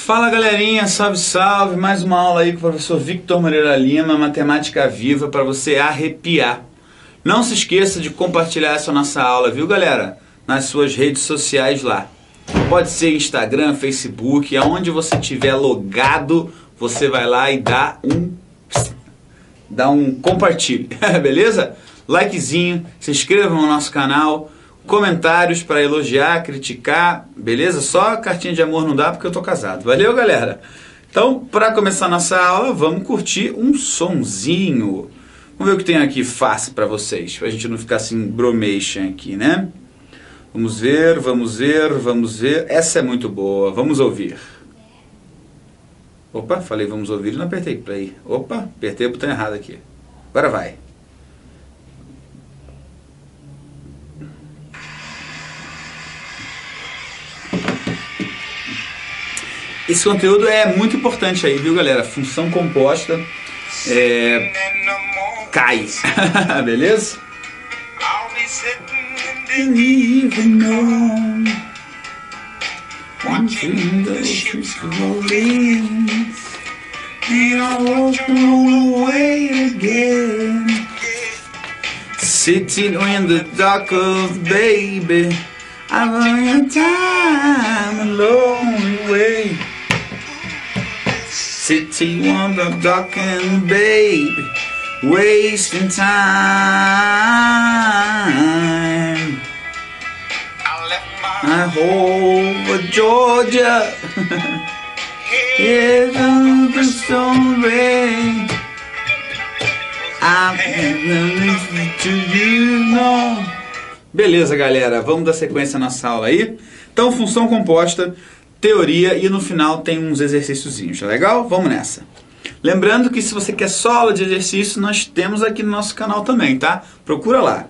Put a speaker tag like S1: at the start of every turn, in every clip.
S1: Fala galerinha, salve salve, mais uma aula aí com o professor Victor Moreira Lima, matemática viva para você arrepiar. Não se esqueça de compartilhar essa nossa aula, viu galera? Nas suas redes sociais lá. Pode ser Instagram, Facebook, aonde você estiver logado, você vai lá e dá um compartilhe, beleza? Likezinho, se inscreva no nosso canal, comentários para elogiar, criticar, beleza? Só cartinha de amor não dá porque eu tô casado. Valeu, galera? Então, para começar nossa aula, vamos curtir um sonzinho. Vamos ver o que tem aqui fácil para vocês, pra gente não ficar assim bromation aqui, né? Vamos ver, vamos ver, vamos ver. Essa é muito boa, vamos ouvir. Opa, falei vamos ouvir e não apertei play. Opa, apertei o botão errado aqui. Agora vai. Esse conteúdo é muito importante aí, viu galera? Função composta cai. Beleza? Sitting in the dark of baby, I'm on time a lonely way. Sitting on the dock and baby, wasting time. I hope Georgia, here's the stone rain. I'm listening to you know. Beleza, galera, vamos dar sequência à nossa aula aí. Então, função composta, teoria e no final tem uns exercíciozinhos, tá legal? Vamos nessa. Lembrando que se você quer só aula de exercício, nós temos aqui no nosso canal também, tá? Procura lá.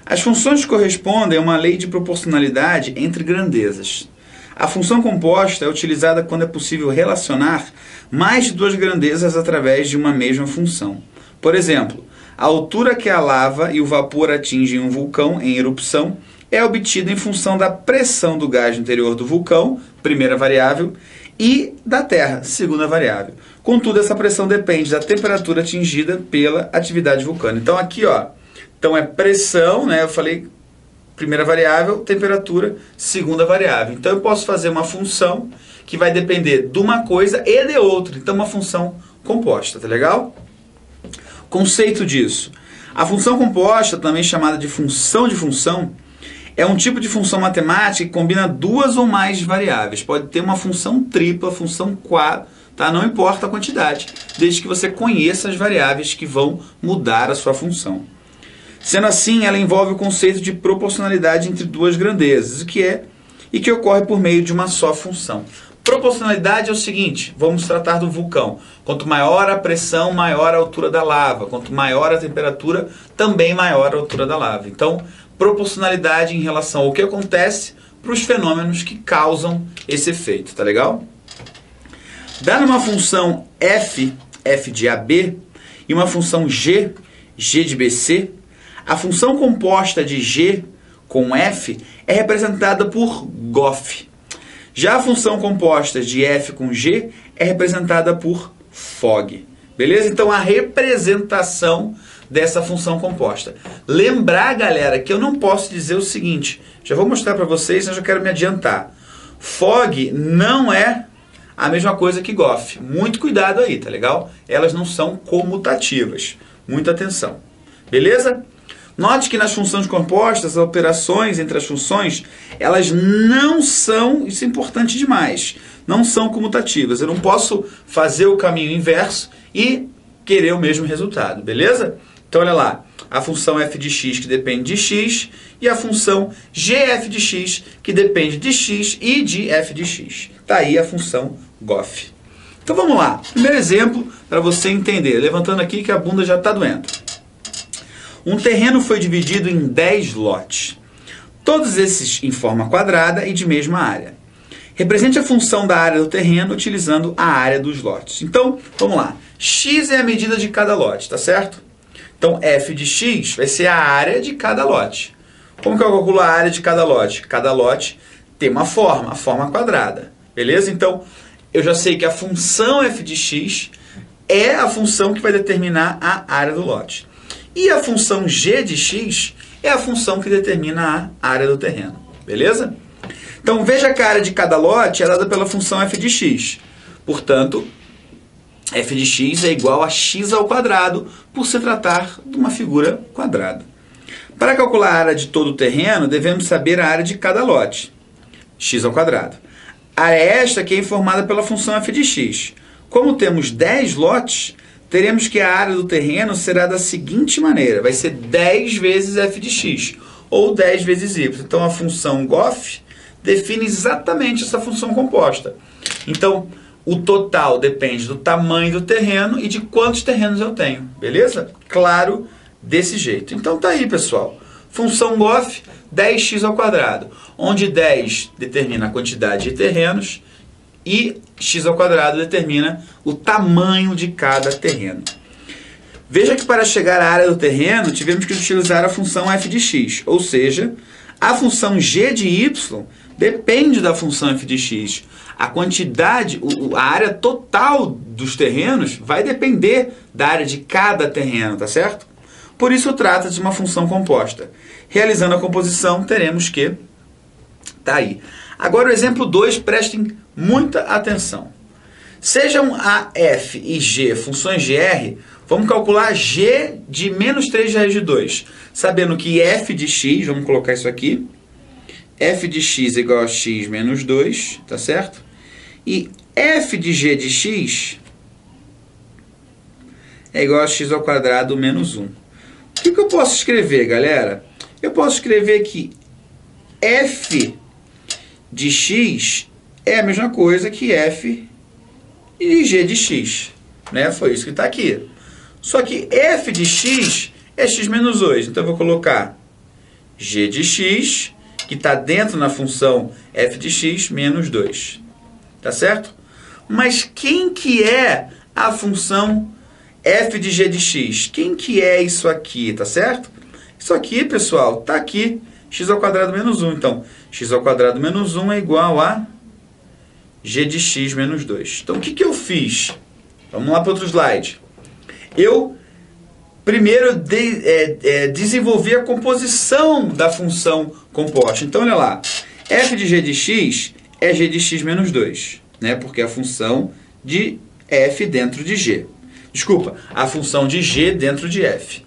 S1: As funções correspondem a uma lei de proporcionalidade entre grandezas. A função composta é utilizada quando é possível relacionar mais de duas grandezas através de uma mesma função. Por exemplo, a altura que a lava e o vapor atingem um vulcão em erupção é obtida em função da pressão do gás no interior do vulcão, primeira variável, e da terra, segunda variável. Contudo, essa pressão depende da temperatura atingida pela atividade vulcânica. Então aqui, ó, então é pressão, né? Eu falei primeira variável, temperatura, segunda variável. Então eu posso fazer uma função que vai depender de uma coisa e de outra. Então uma função composta, tá legal? Conceito disso. A função composta, também chamada de função, é um tipo de função matemática que combina duas ou mais variáveis. Pode ter uma função tripla, função quádrupla, tá? Não importa a quantidade, desde que você conheça as variáveis que vão mudar a sua função. Sendo assim, ela envolve o conceito de proporcionalidade entre duas grandezas, o que é e que ocorre por meio de uma só função. Proporcionalidade é o seguinte, vamos tratar do vulcão. Quanto maior a pressão, maior a altura da lava. Quanto maior a temperatura, também maior a altura da lava. Então, proporcionalidade em relação ao que acontece para os fenômenos que causam esse efeito, tá legal? Dada uma função f de AB, e uma função g de BC, a função composta de g com f é representada por GOF. Já a função composta de f com g é representada por FOG. Beleza? Então a representação dessa função composta. Lembrar, galera, que eu não posso dizer o seguinte. Já vou mostrar para vocês, eu já quero me adiantar. FOG não é a mesma coisa que GOF. Muito cuidado aí, tá legal? Elas não são comutativas. Muita atenção. Beleza? Note que nas funções compostas, as operações entre as funções, elas não são, isso é importante demais, não são comutativas. Eu não posso fazer o caminho inverso e querer o mesmo resultado, beleza? Então, olha lá, a função f de x que depende de x e a função gf de x que depende de x e de f de x. Está aí a função GOF. Então, vamos lá. Primeiro exemplo para você entender, levantando aqui que a bunda já está doendo. Um terreno foi dividido em 10 lotes, todos esses em forma quadrada e de mesma área. Represente a função da área do terreno utilizando a área dos lotes. Então, vamos lá. X é a medida de cada lote, tá certo? Então, f de x vai ser a área de cada lote. Como que eu calculo a área de cada lote? Cada lote tem uma forma, a forma quadrada. Beleza? Então, eu já sei que a função f de x é a função que vai determinar a área do lote. E a função g de x é a função que determina a área do terreno. Beleza? Então, veja que a área de cada lote é dada pela função f de x. Portanto, f de x é igual a x ao quadrado, por se tratar de uma figura quadrada. Para calcular a área de todo o terreno, devemos saber a área de cada lote, x ao quadrado. A área esta que é informada pela função f de x. Como temos 10 lotes, teremos que a área do terreno será da seguinte maneira. Vai ser 10 vezes f de x, ou 10 vezes y. Então, a função GOF define exatamente essa função composta. Então, o total depende do tamanho do terreno e de quantos terrenos eu tenho. Beleza? Claro, desse jeito. Então, tá aí, pessoal. Função GOF, 10x ao quadrado, onde 10 determina a quantidade de terrenos e x ao quadrado determina o tamanho de cada terreno. Veja que para chegar à área do terreno, tivemos que utilizar a função f de x, ou seja, a função g de y depende da função f de x. A quantidade, a área total dos terrenos vai depender da área de cada terreno, tá certo? Por isso trata-se de uma função composta. Realizando a composição, teremos que... Tá aí. Agora o exemplo 2, prestem muita atenção. Sejam a f e g funções de r, vamos calcular g de menos 3 raiz de 2. Sabendo que f de x, vamos colocar isso aqui, f de x é igual a x menos 2, tá certo? E f de g de x é igual a x ao quadrado menos 1. O que eu posso escrever, galera? Eu posso escrever que f de x é a mesma coisa que f de g de x. Né? Foi isso que está aqui. Só que f de x é x menos 2. Então, eu vou colocar g de x, que está dentro na função f de x, menos 2. Tá certo? Mas quem que é a função f de g de x? Quem que é isso aqui? Tá certo? Isso aqui, pessoal, está aqui. X ao quadrado menos 1. Então, x ao quadrado menos 1 é igual a g de x menos 2. Então, o que eu fiz? Vamos lá para outro slide. Eu primeiro desenvolvi a composição da função composta. Então, olha lá. F de g de x é g de x menos 2. Né? Porque é a função de f dentro de g. Desculpa, a função de g dentro de f.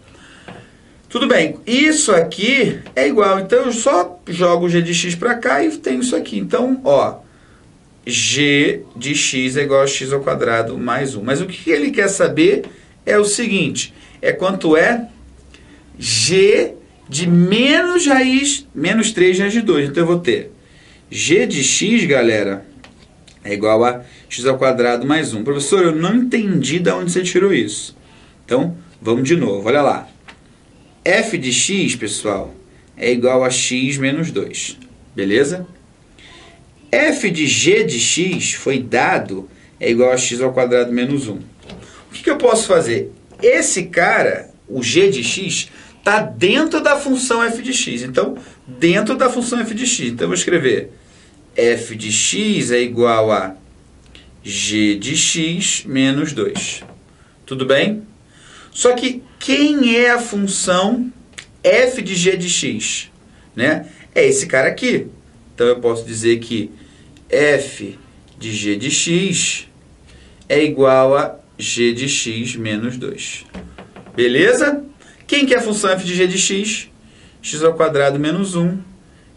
S1: Tudo bem, isso aqui é igual, então eu só jogo g de x para cá e tenho isso aqui. Então, ó, g de x é igual a x ao quadrado mais 1. Mas o que ele quer saber é o seguinte, é quanto é g de menos 3 raiz de 2. Então eu vou ter g de x, galera, é igual a x ao quadrado mais 1. Professor, eu não entendi de onde você tirou isso. Então, vamos de novo, olha lá. F de x, pessoal, é igual a x menos 2. Beleza? F de g de x foi dado é igual a x ao quadrado menos 1. O que eu posso fazer? Esse cara, o g de x, está dentro da função f de x. Então, dentro da função f de x. Então, eu vou escrever f de x é igual a g de x menos 2. Tudo bem? Só que quem é a função f de g de x? Né? É esse cara aqui. Então, eu posso dizer que f de g de x é igual a g de x menos 2. Beleza? Quem que é a função f de g de x? X ao quadrado menos 1,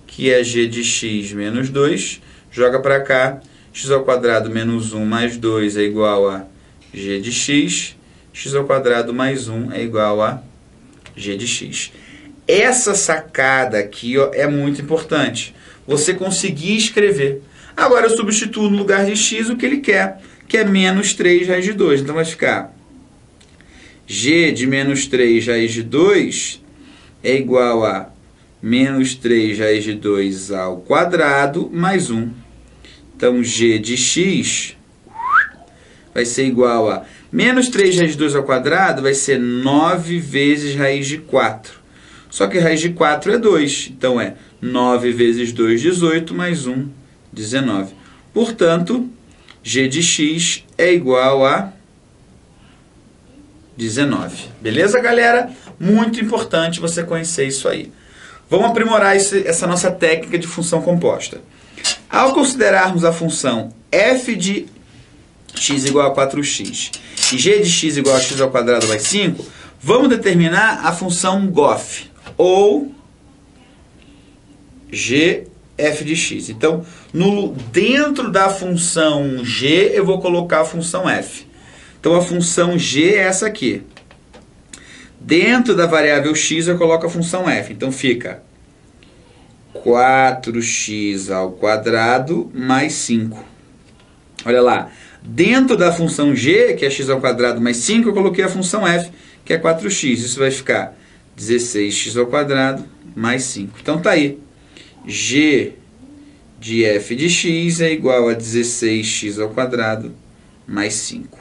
S1: que é g de x menos 2. Joga para cá. X ao quadrado menos 1 mais 2 é igual a g de x. X ao quadrado mais 1 é igual a g de x. Essa sacada aqui, ó, é muito importante. Você conseguir escrever. Agora eu substituo no lugar de x o que ele quer, que é menos 3 raiz de 2. Então vai ficar g de menos 3 raiz de 2 é igual a menos 3 raiz de 2 ao quadrado mais 1. Então g de x vai ser igual a menos 3 raiz de 2 ao quadrado vai ser 9 vezes raiz de 4. Só que raiz de 4 é 2. Então é 9 vezes 2, 18, mais 1, 19. Portanto, g de x é igual a 19. Beleza, galera? Muito importante você conhecer isso aí. Vamos aprimorar essa nossa técnica de função composta. Ao considerarmos a função f de x igual a 4x e g de x igual a x ao quadrado mais 5, vamos determinar a função GOF, ou gf de x. Então, dentro da função g, eu vou colocar a função f. Então, a função g é essa aqui. Dentro da variável x, eu coloco a função f. Então, fica 4x ao quadrado mais 5. Olha lá. Dentro da função g, que é x ao quadrado mais 5, eu coloquei a função f, que é 4x. Isso vai ficar 16x ao quadrado mais 5. Então, tá aí. G de f de x é igual a 16x ao quadrado mais 5.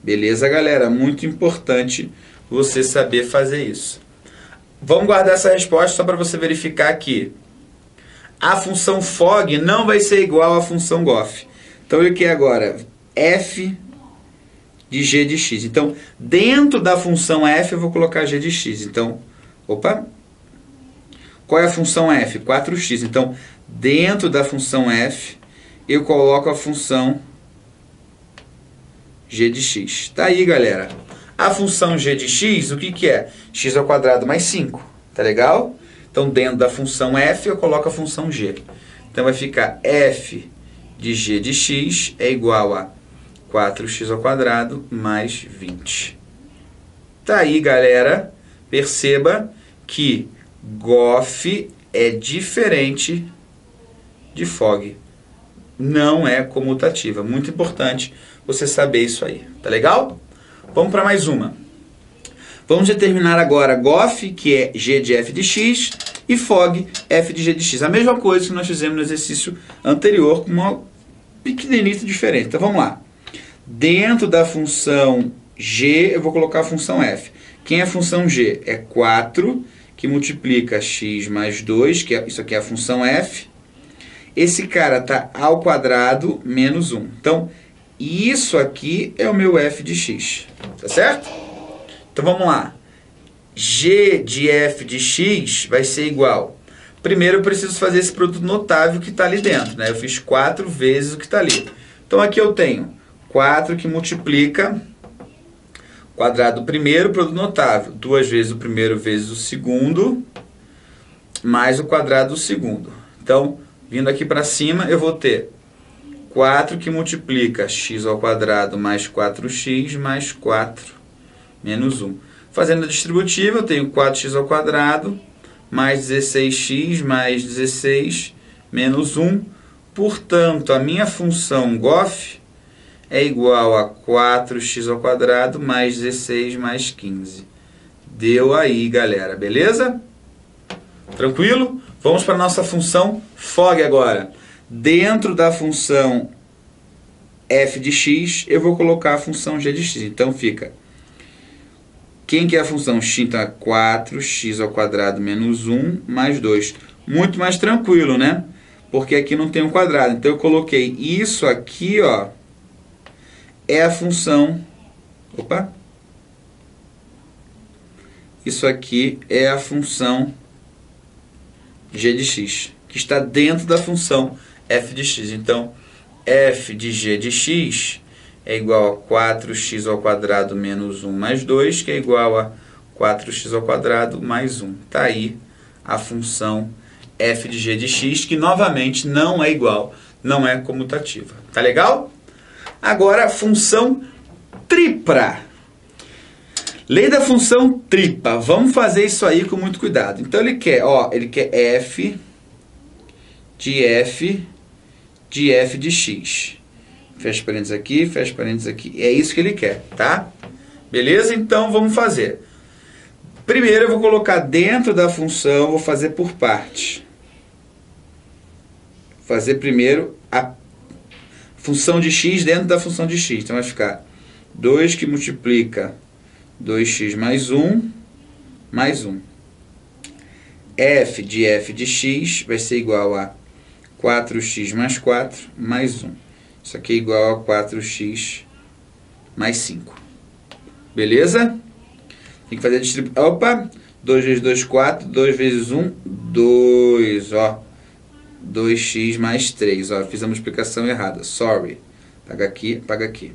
S1: Beleza, galera? Muito importante você saber fazer isso. Vamos guardar essa resposta só para você verificar que a função FOG não vai ser igual à função GOF. Então, ele quer agora f de g de x. Então, dentro da função f, eu vou colocar g de x. Então, opa! Qual é a função f? 4x. Então, dentro da função f, eu coloco a função g de x. Tá aí, galera. A função g de x, o que que é? X ao quadrado mais 5. Tá legal? Então, dentro da função f, eu coloco a função g. Então, vai ficar f de g de x é igual a 4x ao quadrado mais 20. Tá aí, galera. Perceba que GOF é diferente de FOG. Não é comutativa. Muito importante você saber isso aí. Tá legal? Vamos para mais uma. Vamos determinar agora GOF, que é g de f de x, e FOG, f de g de x. A mesma coisa que nós fizemos no exercício anterior, com uma pequenina diferença. Então, vamos lá. Dentro da função g, eu vou colocar a função f. Quem é a função g? É 4, que multiplica x mais 2, que isso aqui é a função f. Esse cara está ao quadrado menos 1. Então, isso aqui é o meu f de x. Tá certo? Então, vamos lá. G de f de x vai ser igual. Primeiro, eu preciso fazer esse produto notável que está ali dentro, né? Eu fiz 4 vezes o que está ali. Então, aqui eu tenho 4 que multiplica quadrado do primeiro, produto notável. 2 vezes o primeiro vezes o segundo, mais o quadrado do segundo. Então, vindo aqui para cima, eu vou ter 4 que multiplica x ao quadrado mais 4x mais 4 menos 1. Fazendo a distributiva, eu tenho 4x ao quadrado mais 16x mais 16 menos 1. Portanto, a minha função GOF é igual a 4x ao quadrado mais 16 mais 15. Deu aí, galera. Beleza? Tranquilo? Vamos para a nossa função FOG agora. Dentro da função f de x, eu vou colocar a função g de x. Então, fica... Quem que é a função x? Então, é 4x ao quadrado menos 1 mais 2. Muito mais tranquilo, né? Porque aqui não tem um quadrado. Então, eu coloquei isso aqui, ó, é a função... Opa! Isso aqui é a função g de x, que está dentro da função f de x. Então, f de g de x é igual a 4x ao quadrado menos 1 mais 2, que é igual a 4x ao quadrado mais 1. Está aí a função f de g de x, que novamente não é igual, não é comutativa. Tá legal? Agora, função tripla. Lei da função tripla. Vamos fazer isso aí com muito cuidado. Então, ele quer f de f de x. Fecha parênteses aqui, fecha parênteses aqui. É isso que ele quer, tá? Beleza? Então, vamos fazer. Primeiro, eu vou colocar dentro da função, vou fazer por partes. Fazer primeiro a função de x dentro da função de x. Então, vai ficar 2 que multiplica 2x mais 1, mais 1. F de x vai ser igual a 4x mais 4, mais 1. Isso aqui é igual a 4x mais 5. Beleza? Tem que fazer a distribuição. Opa! 2 vezes 2, 4. 2 vezes 1, 2. Ó. 2x mais 3. Ó, fiz a multiplicação errada. Sorry. Paga aqui, paga aqui.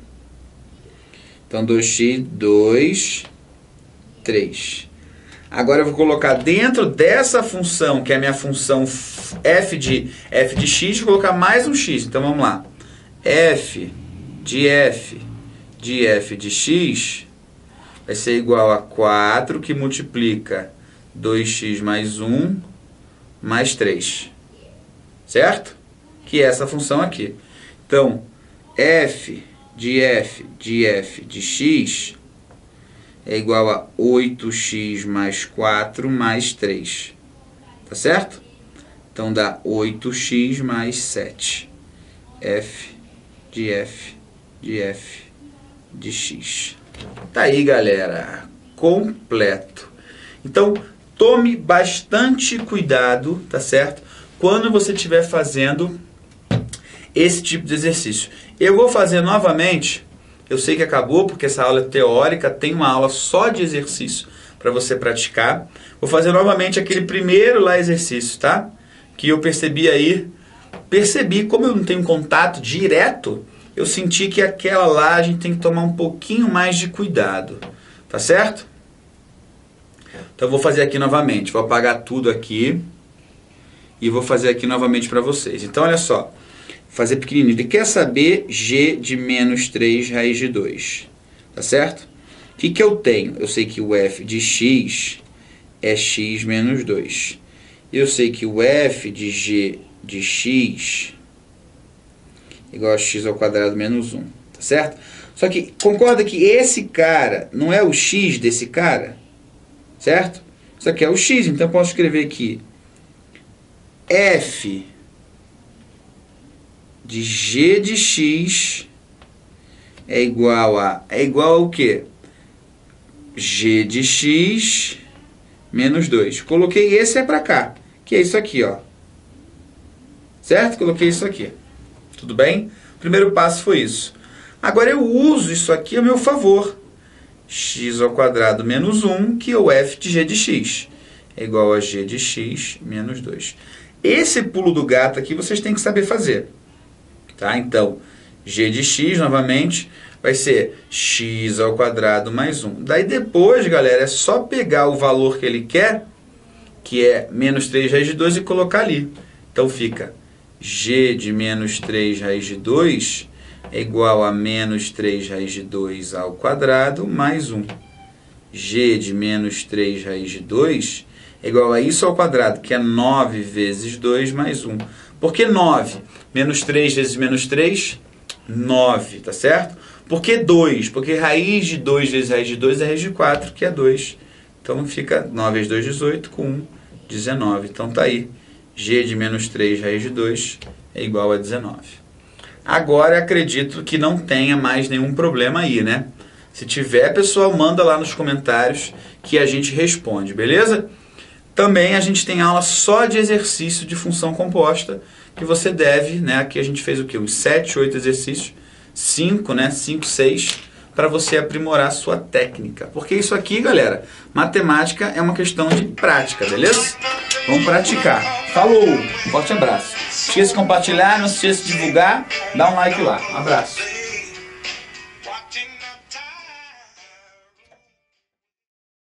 S1: Então 2x, 2, 3. Agora eu vou colocar dentro dessa função, que é a minha função f de x, vou colocar mais um x. Então vamos lá. f de x vai ser igual a 4 que multiplica 2x mais 1 mais 3. Certo? Que é essa função aqui. Então, f de x é igual a 8x mais 4 mais 3. Tá certo? Então dá 8x mais 7. f de x. Tá aí, galera. Completo. Então, tome bastante cuidado, tá certo? Quando você estiver fazendo esse tipo de exercício. Eu vou fazer novamente. Eu sei que acabou porque essa aula é teórica, tem uma aula só de exercício para você praticar. Vou fazer novamente aquele primeiro lá exercício, tá? Que eu percebi aí, como eu não tenho contato direto, eu senti que aquela lá a gente tem que tomar um pouquinho mais de cuidado, tá certo? Então eu vou fazer aqui novamente, vou apagar tudo aqui e vou fazer aqui novamente para vocês. Então olha só. Fazer pequenininho. Ele quer saber g de menos 3 raiz de 2. Tá certo? O que eu tenho? Eu sei que o f de x é x menos 2. Eu sei que o f de g de x é igual a x ao quadrado menos 1. Tá certo? Só que concorda que esse cara não é o x desse cara? Certo? Isso aqui é o x. Então eu posso escrever aqui f de g de x é igual ao quê? G de x menos 2. Coloquei esse para cá, que é isso aqui, ó. Certo? Coloquei isso aqui. Tudo bem? O primeiro passo foi isso. Agora eu uso isso aqui a meu favor. X ao quadrado menos 1, que é o f de g de x. É igual a g de x menos 2. Esse pulo do gato aqui vocês têm que saber fazer. Tá? Então, g de x, novamente, vai ser x ao quadrado mais 1. Daí depois, galera, é só pegar o valor que ele quer, que é menos 3 raiz de 2, e colocar ali. Então fica g de menos 3 raiz de 2 é igual a menos 3 raiz de 2 ao quadrado mais 1. G de menos 3 raiz de 2 é igual a isso ao quadrado, que é 9 vezes 2 mais 1. Por que 9? Menos 3 vezes menos 3, 9, tá certo? Por que 2? Porque raiz de 2 vezes raiz de 2 é raiz de 4, que é 2. Então fica 9 vezes 2, 18, com 1, 19. Então tá aí. G de menos 3 raiz de 2 é igual a 19. Agora acredito que não tenha mais nenhum problema aí, né? Se tiver, pessoal, manda lá nos comentários que a gente responde, beleza? Também a gente tem aula só de exercício de função composta, que você deve, né? Aqui a gente fez o quê? Uns 7, 8 exercícios, 5, né? 5, 6, para você aprimorar a sua técnica. Porque isso aqui, galera, matemática é uma questão de prática, beleza? Vamos praticar. Falou! Forte abraço. Não esqueça de compartilhar, não esqueça de divulgar, dá um like lá. Um abraço.